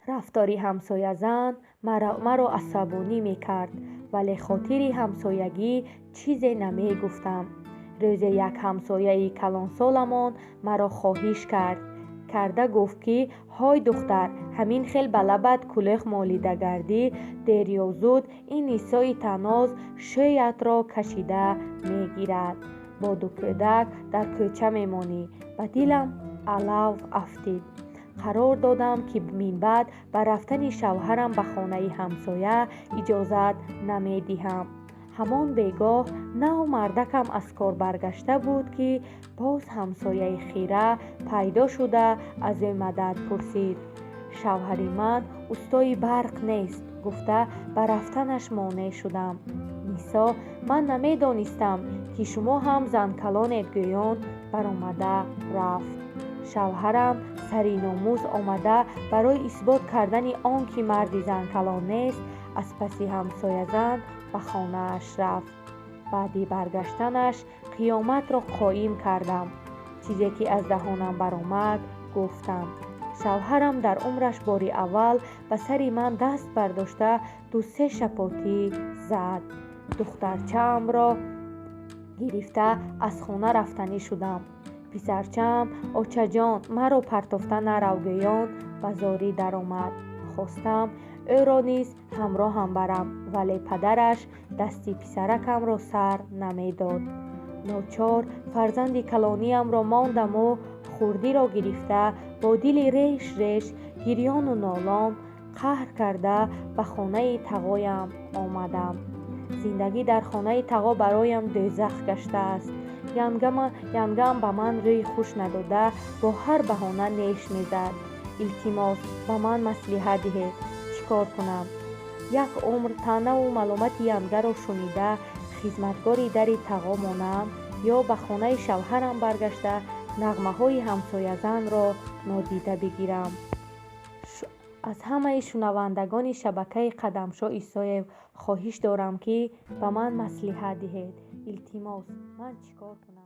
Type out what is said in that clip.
рафтори ҳамсоязан маро асабонӣ мекард, вале хотири ҳамсоягӣ чизе намегуфтам. рӯзе як ҳамсояи калонсоламон маро хоҳиш карда гуфт, ки ҳой духтар, ҳамин хел ба лабат кӯлех молида гардӣ, дер ё зуд ин нисои таноз шӯятро кашида мегирад. бо ду кӯдак дар кӯча мемонӣ. Ба дилам алав афтид. қарор додам, ки минбаъд ба рафтани шавҳарам ба хонаи ҳамсоя иҷозат намедиҳам. ҳамон бегоҳ нав мардакам аз кор баргашта буд, ки боз ҳамсояи хира пайдо шуда аз ӯ мадад пурсид. шавҳари ман устои барқ нест, гуфта ба рафтанаш монеъ шудам. нисо, ман намедонистам, ки шумо ҳам занкалонед, гӯён баромада рафт. шавҳарам сари номус омада барои исбот кардани он, ки марди занкалон нест, аз паси ҳамсоязан ба хонааш рафт. баъди баргаштанаш қиёматро қоим кардам. чизе ки аз даҳонам баромад гуфтам. шавҳарам дар умраш бори аввал ба сари ман даст бардошта ду-се шапотӣ зад. духтарчаамро гирифта аз хона рафтанӣ шудам. писарчаам, очаҷон, маро партофта нарав, гӯён ба зорӣ даромад. хостам ӯро низ ҳамроҳам барам, вале падараш дасти писаракамро сар намедод. ночор фарзанди калониамро мондаму хурдиро гирифта бо дили реш гирёну нолон қаҳр карда ба хонаи тағоям омадам. зиндагӣ дар хонаи тағо бароям дӯзах гаштааст. янгам ба ман рӯи хуш надода бо ҳар баҳона неш мезад. илтимос, ба ман маслиҳат диҳед, чӣ кор кунам? як умр таънаву маломати янгаро шунида хизматгори дари тағо монам, ё ба хонаи шавҳарам баргашта нағмаҳои ҳамсоязанро нодида бигирам? аз ҳамаи шунавандагони шабакаи қадамшо исоев хоҳиш дорам, ки ба ман маслиҳат диҳед. илтимос, ман чӣ кор кунам?